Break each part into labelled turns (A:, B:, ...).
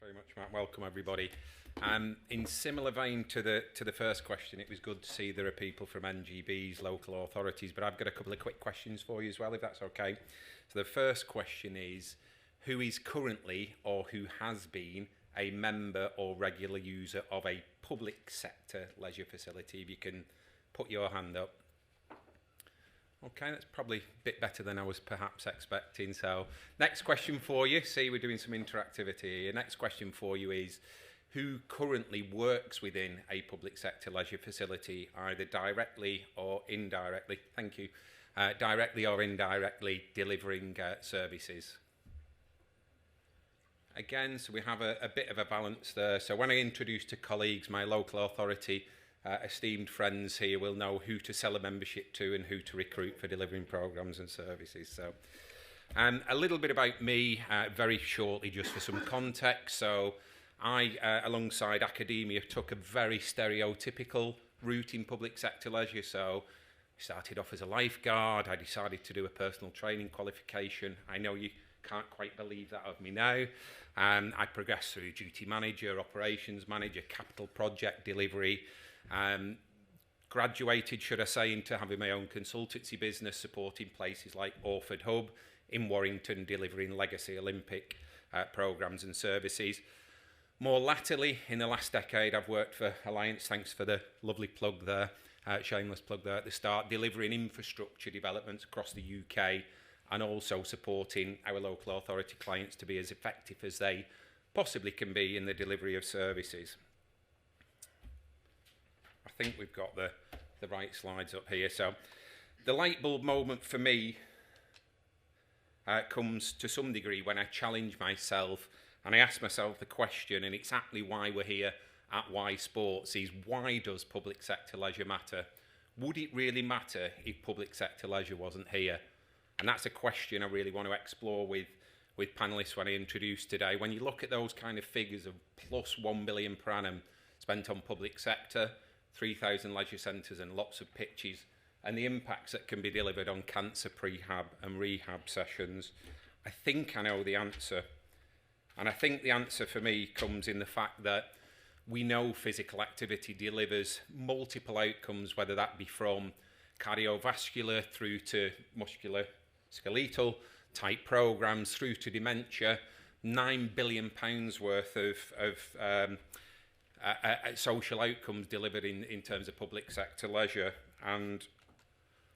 A: very much, Matt. Welcome, everybody. In similar vein to the first question, it was good to see there are people from NGBs, local authorities, but I've got a couple of quick questions for you as well, if that's okay. So the first question is, who is currently or who has been a member or regular user of a public sector leisure facility? If you can put your hand up. Okay, that's probably a bit better than I was perhaps expecting. So next question for you. See, we're doing some interactivity here. Next question for you is, who currently works within a public sector leisure facility, either directly or indirectly? Thank you. Directly or indirectly delivering services. Again, so we have a bit of a balance there. So when I introduce to colleagues, my local authority, esteemed friends here will know who to sell a membership to and who to recruit for delivering programmes and services. So a little bit about me very shortly, just for some context. So I, alongside academia, took a very stereotypical route in public sector leisure. So I started off as a lifeguard. I decided to do a personal training qualification. I know you can't quite believe that of me now. I progressed through duty manager, operations manager, capital project delivery. Graduated, should I say, into having my own consultancy business, supporting places like Orford Hub in Warrington, delivering legacy Olympic programmes and services. More latterly, in the last decade, I've worked for Alliance, thanks for the lovely plug there, shameless plug there at the start, delivering infrastructure developments across the UK and also supporting our local authority clients to be as effective as they possibly can be in the delivery of services. I think we've got the right slides up here. So the light bulb moment for me comes to some degree when I challenge myself and I ask myself the question, and exactly why we're here at Why Sports, is why does public sector leisure matter? Would it really matter if public sector leisure wasn't here? And that's a question I really want to explore with panellists when I introduce today. When you look at those kind of figures of plus 1 billion per annum spent on public sector, 3,000 leisure centres and lots of pitches, and the impacts that can be delivered on cancer prehab and rehab sessions, I think I know the answer. And I think the answer for me comes in the fact that we know physical activity delivers multiple outcomes, whether that be from cardiovascular through to musculoskeletal type programmes through to dementia. £9 billion worth of social outcomes delivered in terms of public sector leisure. And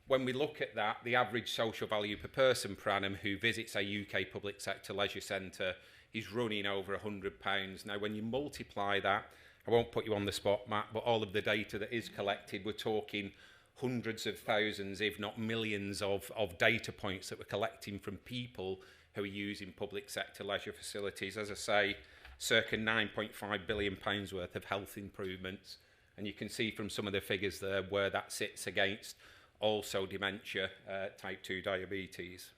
A: when we look at that, the average social value per person per annum who visits a UK public sector leisure centre is running over £100. Now, when you multiply that, I won't put you on the spot, Matt, but all of the data that is collected, we're talking hundreds of thousands, if not millions of data points that we're collecting from people who are using public sector leisure facilities. As I say, circa £9.5 billion worth of health improvements. And you can see from some of the figures there where that sits against also dementia, type 2 diabetes.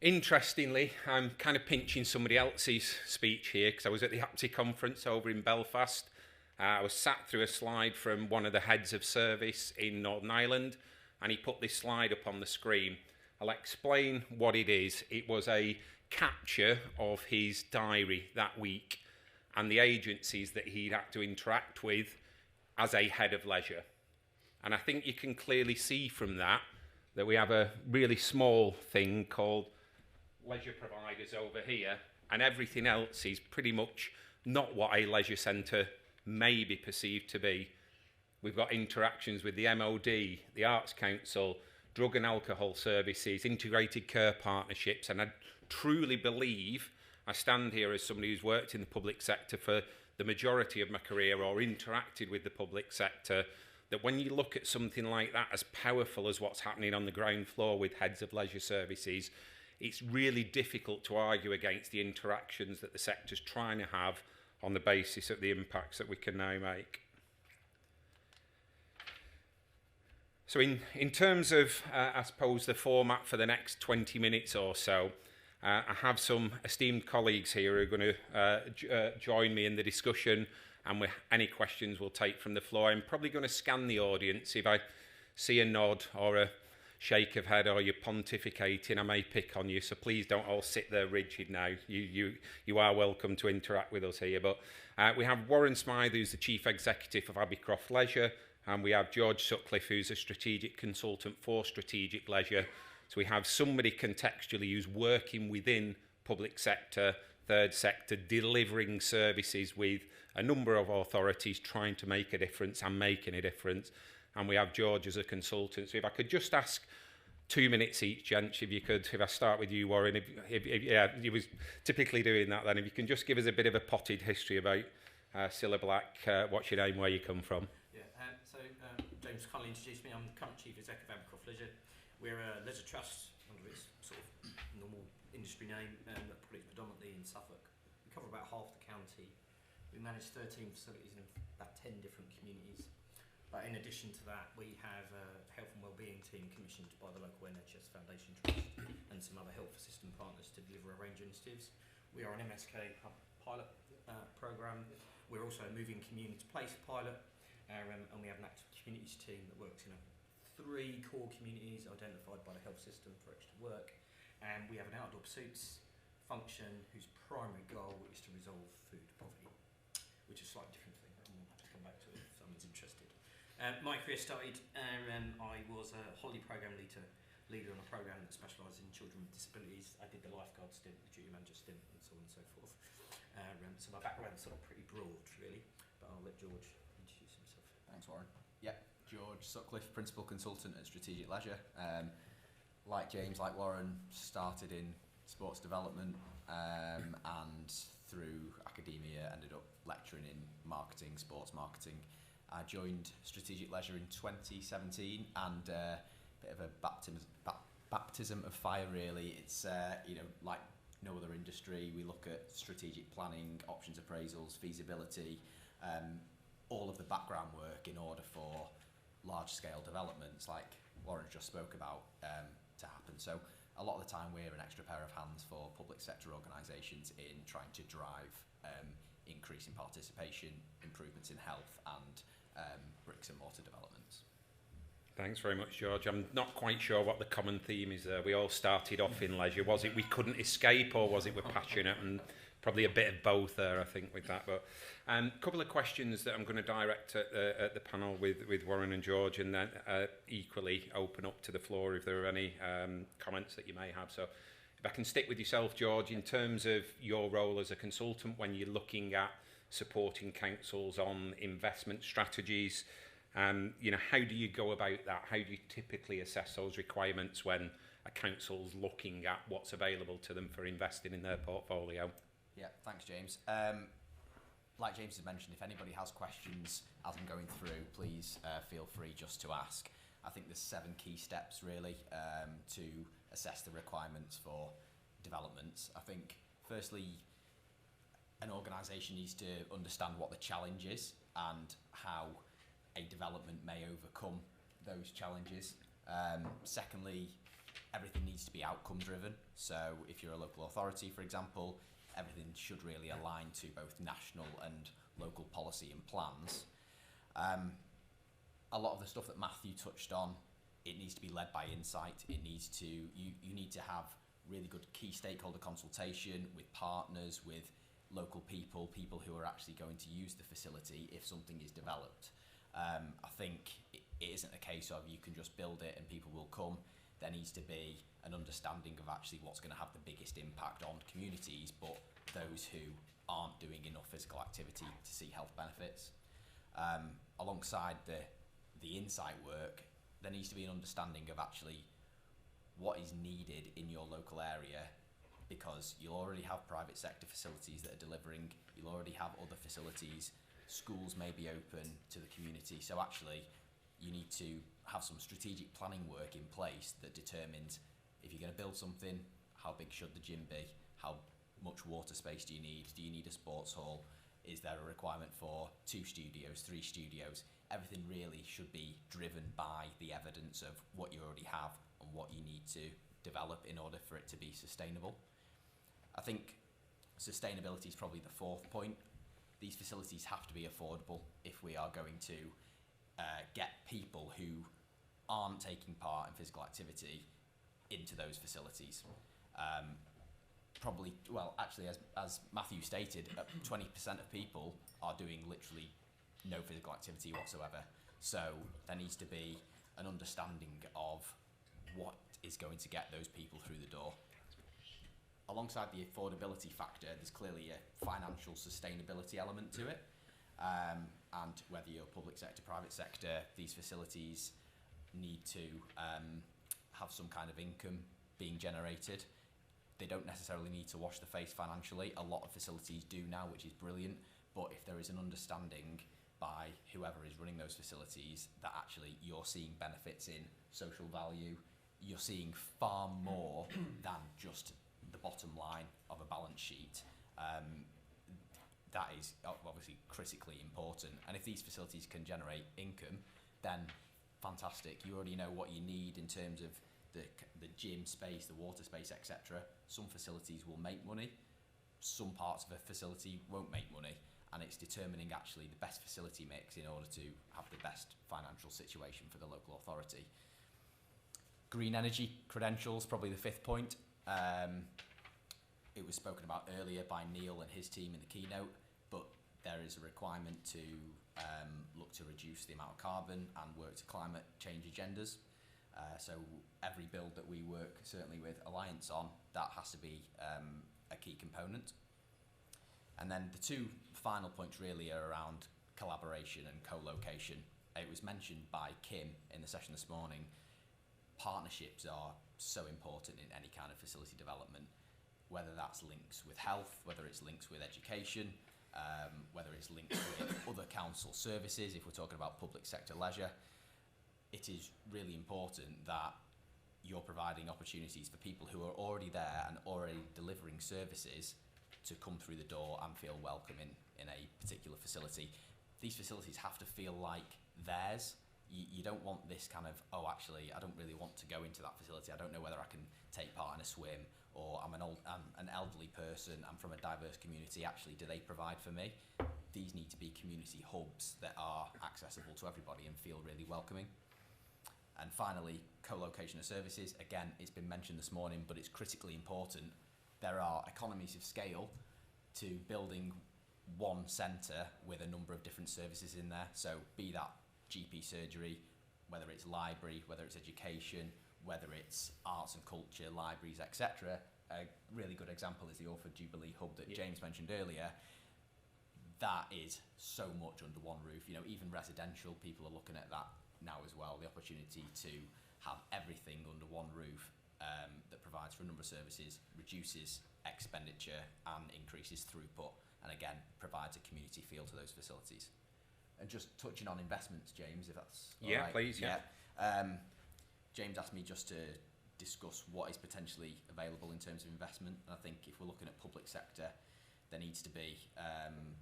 A: Interestingly, I'm kind of pinching somebody else's speech here because I was at the APTI conference over in Belfast. I was sat through a slide from one of the heads of service in Northern Ireland, and he put this slide up on the screen. I'll explain what it is. It was a capture of his diary that week and the agencies that he'd had to interact with as a head of leisure. And I think you can clearly see from that we have a really small thing called leisure providers over here, and everything else is pretty much not what a leisure centre may be perceived to be. We've got interactions with the MOD, the Arts Council, drug and alcohol services, integrated care partnerships, and I truly believe, I stand here as somebody who's worked in the public sector for the majority of my career or interacted with the public sector, that when you look at something like that, as powerful as what's happening on the ground floor with heads of leisure services, it's really difficult to argue against the interactions that the sector's trying to have on the basis of the impacts that we can now make. So in terms of, I suppose, the format for the next 20 minutes or so, I have some esteemed colleagues here who are going to join me in the discussion, and any questions we'll take from the floor. I'm probably going to scan the audience. If I see a nod or a shake of head or you're pontificating, I may pick on you. So please don't all sit there rigid now. You are welcome to interact with us here. But we have Warren Smythe, who's the Chief Executive of Abbeycroft Leisure, and we have George Sutcliffe, who's a strategic consultant for Strategic Leisure. So we have somebody contextually who's working within public sector, third sector, delivering services with a number of authorities trying to make a difference and making a difference. And we have George as a consultant. So if I could just ask 2 minutes each, gents, if you could, if I start with you, Warren, if you was typically doing that then, if you can just give us a bit of a potted history about Cilla Black, what's your name, where you come from?
B: Yeah, James kindly introduced me. I'm the current Chief Executive of Abbeycroft Leisure. We're a leisure trust under its sort of normal industry name, that operates predominantly in Suffolk. We cover about half the county. We manage 13 facilities in about 10 different communities. But in addition to that, we have a health and wellbeing team commissioned by the local NHS Foundation Trust and some other health system partners to deliver a range of initiatives. We are an MSK pilot programme. We're also a moving community place pilot, and we have an active communities team that works in 3 core communities identified by the health system for extra work. And we have an outdoor pursuits function whose primary goal is to resolve food poverty, which is a slightly different thing. We'll have to come back to it if someone's interested. My career started, I was a holiday programme leader on a programme that specialises in children with disabilities. I did the lifeguard stint, the duty manager stint, and so on and so forth. So my background's sort of pretty broad, really, but I'll let George introduce himself.
C: Thanks, Warren. Yep, George Sutcliffe, Principal Consultant at Strategic Leisure. Like James, like Warren, started in sports development and through academia ended up lecturing in marketing, sports marketing. I joined Strategic Leisure in 2017 and a bit of a baptism of fire, really. It's like no other industry. We look at strategic planning, options appraisals, feasibility, all of the background work in order for large-scale developments like Warren just spoke about to happen. So a lot of the time we're an extra pair of hands for public sector organisations in trying to drive increase in participation, improvements in health and bricks and mortar developments.
A: Thanks very much, George. I'm not quite sure what the common theme is there. We all started off in leisure. Was it we couldn't escape, or was it we're passionate? And probably a bit of both there, I think, with that. But a couple of questions that I'm going to direct at the panel with Warren and George, and then equally open up to the floor if there are any comments that you may have. So if I can stick with yourself, George, in terms of your role as a consultant when you're looking at supporting councils on investment strategies, how do you go about that? How do you typically assess those requirements when a council's looking at what's available to them for investing in their portfolio?
C: Yeah, thanks, James. Like James has mentioned, if anybody has questions as I'm going through, please feel free just to ask. I think there's 7 key steps, really, to assess the requirements for developments. I think, firstly, an organisation needs to understand what the challenge is and how a development may overcome those challenges. Secondly, everything needs to be outcome driven. So if you're a local authority, for example, everything should really align to both national and local policy and plans. A lot of the stuff that Matthew touched on, it needs to be led by insight. It needs to, you need to have really good key stakeholder consultation with partners, with local people who are actually going to use the facility if something is developed. I think it isn't a case of you can just build it and people will come. There needs to be an understanding of actually what's going to have the biggest impact on communities, but those who aren't doing enough physical activity to see health benefits. Alongside the insight work, there needs to be an understanding of actually what is needed in your local area, because you'll already have private sector facilities that are delivering, you'll already have other facilities, schools may be open to the community, so actually you need to have some strategic planning work in place that determines if you're going to build something, how big should the gym be, how much water space do you need a sports hall, is there a requirement for 2 studios, 3 studios? Everything really should be driven by the evidence of what you already have and what you need to develop in order for it to be sustainable. I think sustainability is probably the 4th point. These facilities have to be affordable if we are going to get people who aren't taking part in physical activity into those facilities. Probably, well, actually, as Matthew stated, 20% of people are doing literally no physical activity whatsoever. So there needs to be an understanding of what is going to get those people through the door. Alongside the affordability factor, there's clearly a financial sustainability element to it. And whether you're public sector, private sector, these facilities need to have some kind of income being generated. They don't necessarily need to wash the face financially. A lot of facilities do now, which is brilliant. But if there is an understanding by whoever is running those facilities that actually you're seeing benefits in social value, you're seeing far more than just the bottom line of a balance sheet, that is obviously critically important. And if these facilities can generate income, then fantastic. You already know what you need in terms of the gym space, the water space, etc. Some facilities will make money, some parts of a facility won't make money, and it's determining actually the best facility mix in order to have the best financial situation for the local authority. Green energy credentials, probably the fifth point. It was spoken about earlier by Neil and his team in the keynote, but there is a requirement to look to reduce the amount of carbon and work to climate change agendas. So every build that we work, certainly with Alliance on, that has to be a key component. And then the two final points really are around collaboration and co-location. It was mentioned by Kim in the session this morning. Partnerships are so important in any kind of facility development, whether that's links with health, whether it's links with education, whether it's links with other council services, if we're talking about public sector leisure. It is really important that you're providing opportunities for people who are already there and already delivering services to come through the door and feel welcome in a particular facility. These facilities have to feel like theirs. You don't want this kind of, oh, actually, I don't really want to go into that facility. I don't know whether I can take part in a swim, or I'm an elderly person, I'm from a diverse community. Actually, do they provide for me? These need to be community hubs that are accessible to everybody and feel really welcoming. And finally, co-location of services. Again, it's been mentioned this morning, but it's critically important. There are economies of scale to building one centre with a number of different services in there. So be that GP surgery, whether it's library, whether it's education, whether it's arts and culture, libraries, etc. A really good example is the Orford Jubilee Hub that James mentioned earlier. That is so much under one roof. You know, even residential people are looking at that now as well. The opportunity to have everything under one roof that provides for a number of services, reduces expenditure and increases throughput, and again provides a community feel to those facilities. And just touching on investments, James, if that's all right.
A: Please.
C: James asked me just to discuss what is potentially available in terms of investment. And I think if we're looking at public sector, there needs to be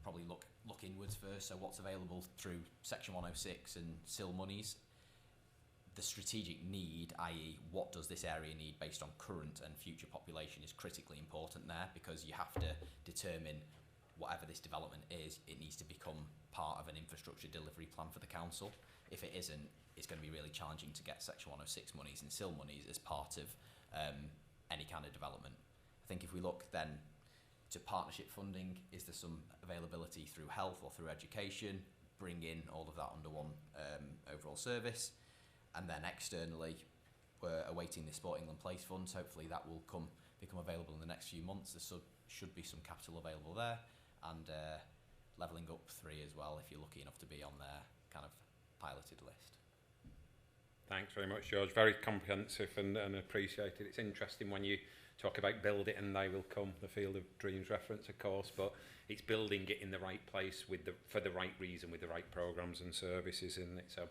C: probably look inwards first. So what's available through Section 106 and SIL monies? The strategic need, i.e. what does this area need based on current and future population, is critically important there, because you have to determine whatever this development is, it needs to become part of an infrastructure delivery plan for the council. If it isn't, it's going to be really challenging to get Section 106 monies and SIL monies as part of any kind of development. I think if we look then to partnership funding, is there some availability through health or through education? Bring in all of that under one overall service. And then externally, we're awaiting the Sport England Place funds. Hopefully that will become available in the next few months. There should be some capital available there. And Levelling Up 3 as well, if you're lucky enough to be on their kind of piloted list.
A: Thanks very much, George. Very comprehensive and appreciated. It's interesting when you talk about build it and they will come, the Field of Dreams reference, of course, but it's building it in the right place for the right reason, with the right programmes and services, isn't it? So,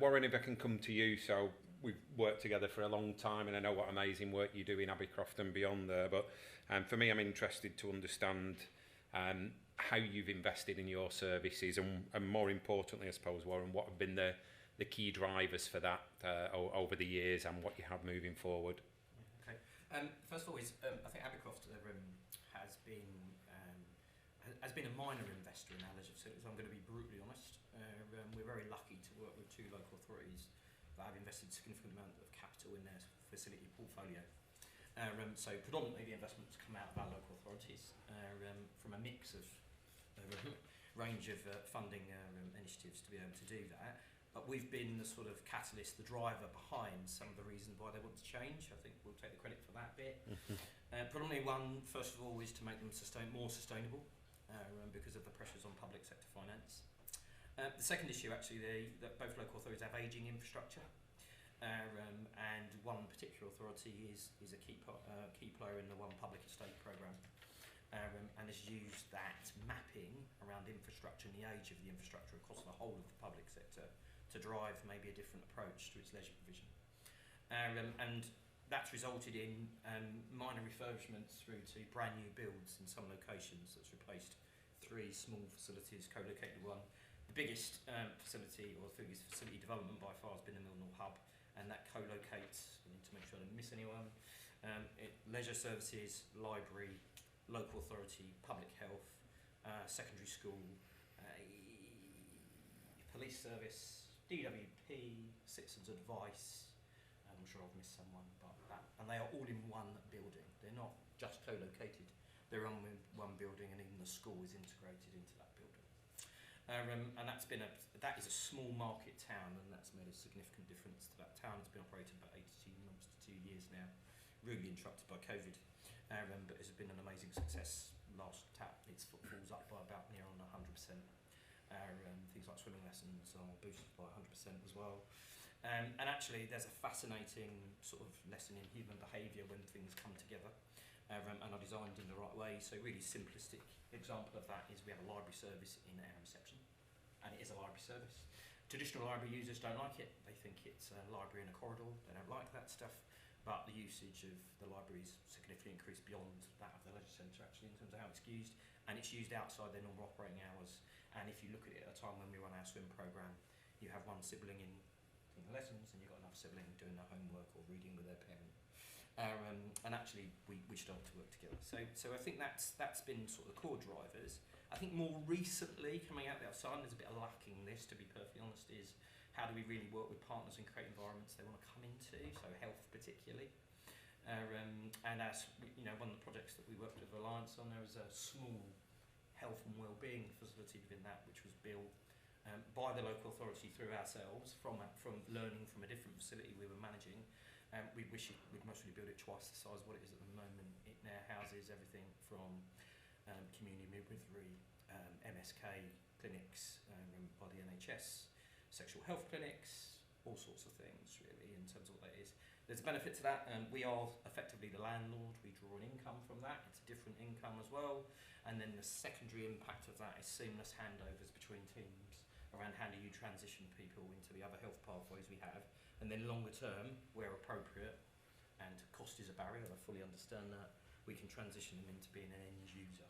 A: Warren, if I can come to you. So we've worked together for a long time and I know what amazing work you do in Abercroft and beyond there, but for me, I'm interested to understand how you've invested in your services and more importantly, I suppose, Warren, what have been the key drivers for that over the years and what you have moving forward.
B: Okay. First of all, I think Abercroft has been a minor investor in our leisure facilities. I'm going to be brutally honest. We're very lucky to work with two local authorities that have invested a significant amount of capital in their facility portfolio. So predominantly the investments come out of our local authorities from a mix of range of funding initiatives to be able to do that. But we've been the sort of catalyst, the driver behind some of the reasons why they want to change. I think we'll take the credit for that bit. Predominantly one, first of all, is to make them more sustainable because of the pressures on public sector finance. The second issue, actually, that both local authorities have ageing infrastructure. And one particular authority is a key player in the One Public Estate programme and has used that mapping around infrastructure and the age of the infrastructure across the whole of the public sector to drive maybe a different approach to its leisure provision. And that's resulted in minor refurbishments through to brand new builds in some locations. That's replaced 3 small facilities, co-located one. The biggest facility development by far has been the Milnor Hub, and that co-locates, I need to make sure I don't miss anyone, leisure services, library, local authority, public health, secondary school, police service, DWP, citizens advice. I'm sure I've missed someone, but that, and they are all in one building. They're not just co-located. They're on one building, and even the school is integrated into that building. And that is a small market town, and that's made a significant difference to that town. It's been operating about 18 months to 2 years now, really interrupted by COVID, but it's been an amazing success. Last tap, its footfall's up by about near on 100%. Things like swimming lessons are boosted by 100% as well. And actually, there's a fascinating sort of lesson in human behaviour when things come together and are designed in the right way. So really simplistic example of that is we have a library service in our reception, and it is a library service. Traditional library users don't like it. They think it's a library in a corridor. They don't like that stuff. But the usage of the library is significantly increased beyond that of the leisure centre, actually, in terms of how it's used. And it's used outside their normal operating hours. And if you look at it at a time when we run our swim programme, you have one sibling in lessons, and you've got another sibling doing their homework or reading with their parent. And actually, we start to work together. So I think that's been sort of the core drivers. I think more recently, coming out the outside, and there's a bit of lacking this, to be perfectly honest, is how do we really work with partners and create environments they want to come into, so health particularly. And as one of the projects that we worked with Alliance on, there was a small health and wellbeing facility within that, which was built by the local authority through ourselves from learning from a different facility we were managing. We wish we'd mostly build it twice the size of what it is at the moment. It now houses everything from community midwifery, MSK clinics by the NHS, sexual health clinics, all sorts of things really in terms of what that is. There's a benefit to that, and we are effectively the landlord. We draw an income from that. It's a different income as well. And then the secondary impact of that is seamless handovers between teams around how do you transition people into the other health pathways we have. And then longer term, where appropriate, and cost is a barrier, I fully understand that, we can transition them into being an end user.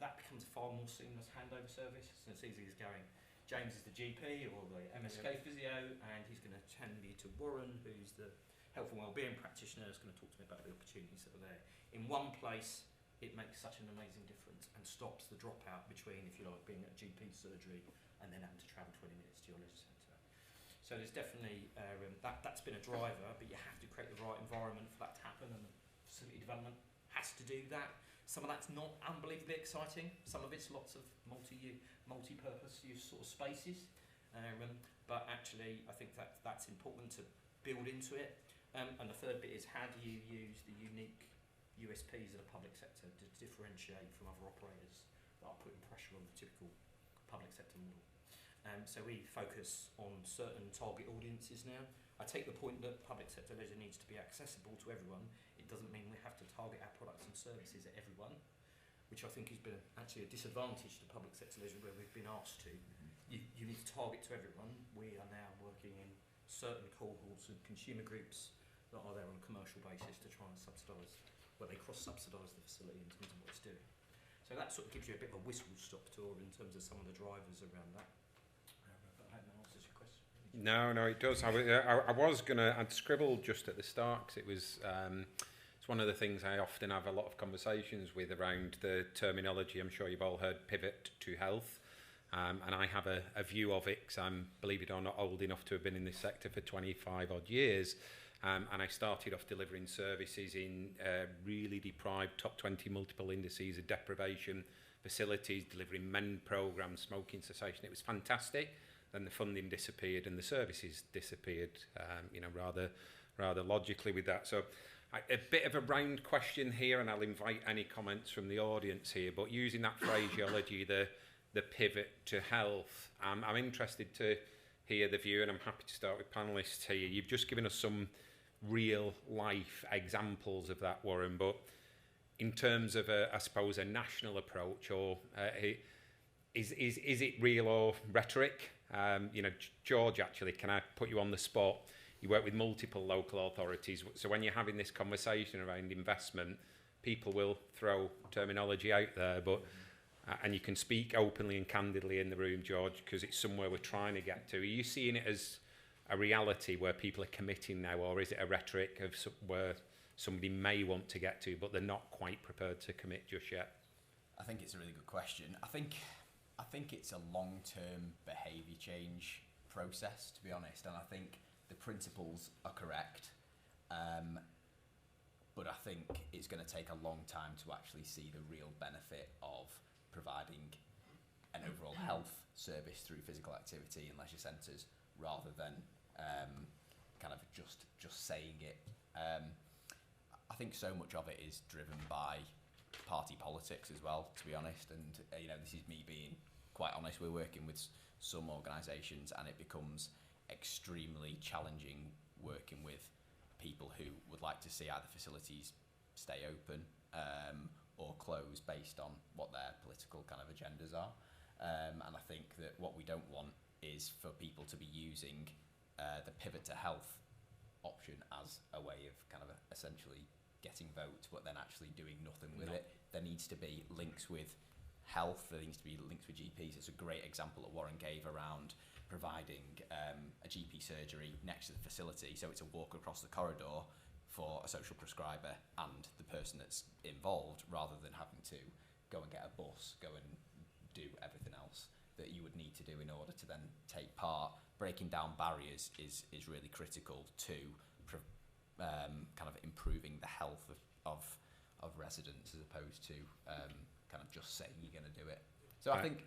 B: That becomes a far more seamless handover service. So it's easy as going, James is the GP or the MSK physio, and he's going to hand you to Warren, who's the health and wellbeing practitioner, who's going to talk to me about the opportunities that are there. In one place, it makes such an amazing difference and stops the dropout between, if you like, being at GP surgery and then having to travel 20 minutes to your leisure centre. So there's definitely, that's been a driver, but you have to create the right environment for that to happen, and facility development has to do that. Some of that's not unbelievably exciting. Some of it's lots of multi-purpose use sort of spaces. But actually, I think that's important to build into it. And the third bit is how do you use the unique USPs of the public sector to differentiate from other operators that are putting pressure on the typical public sector model. So we focus on certain target audiences now. I take the point that public sector leisure needs to be accessible to everyone. It doesn't mean we have to target our products and services at everyone, which I think has been actually a disadvantage to public sector leisure where we've been asked to. You need to target to everyone. We are now working in certain cohorts of consumer groups that are there on a commercial basis to try and subsidise, where they cross-subsidise the facility in terms of what it's doing. So that sort of gives you a bit of a whistle-stop tour in terms of some of the drivers around that. But I hope that answers your question.
A: No, it does. I'd scribbled just at the start because it's one of the things I often have a lot of conversations with around the terminology. I'm sure you've all heard pivot to health. And I have a view of it, because I'm, believe it or not, old enough to have been in this sector for 25 odd years. And I started off delivering services in really deprived top 20 multiple indices of deprivation facilities, delivering MEND programs, smoking cessation. It was fantastic. Then the funding disappeared and the services disappeared, rather logically with that. So a bit of a round question here, and I'll invite any comments from the audience here, but using that phraseology, the pivot to health, I'm interested to hear the view, and I'm happy to start with panellists here. You've just given us some real life examples of that, Warren, but in terms of I suppose a national approach, or is it real or rhetoric? George, actually, can I put you on the spot? You work with multiple local authorities, so when you're having this conversation around investment, people will throw terminology out there, but and you can speak openly and candidly in the room, George, because it's somewhere we're trying to get to. Are you seeing it as a reality where people are committing now, or is it a rhetoric of where somebody may want to get to, but they're not quite prepared to commit just yet?
C: I think it's a really good question. I think it's a long-term behaviour change process, to be honest, and I think the principles are correct, but I think it's going to take a long time to actually see the real benefit of providing an overall health service through physical activity in leisure centres, rather than kind of just saying it. I think so much of it is driven by party politics as well, to be honest, and this is me being quite honest. We're working with some organisations, and it becomes extremely challenging working with people who would like to see either facilities stay open or close based on what their political kind of agendas are. And I think that what we don't want is for people to be using the pivot to health option as a way of kind of essentially getting votes, but then actually doing nothing with it. There needs to be links with health, there needs to be links with GPs. It's a great example that Warren gave around providing a GP surgery next to the facility, so it's a walk across the corridor for a social prescriber and the person that's involved, rather than having to go and get a bus, go and do everything else that you would need to do in order to then take part. Breaking down barriers is really critical to kind of improving the health of residents, as opposed to kind of just saying you're going to do it. So I think,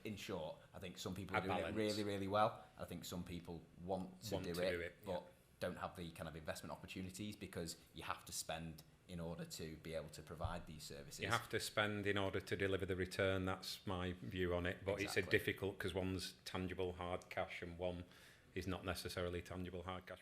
C: in short, I think some people are doing it really, really well. I think some people want to do it, but don't have the kind of investment opportunities, because you have to spend in order to be able to provide these services.
A: You have to spend in order to deliver the return. That's my view on it. But It's a difficult, because one's tangible hard cash and one is not necessarily tangible hard cash.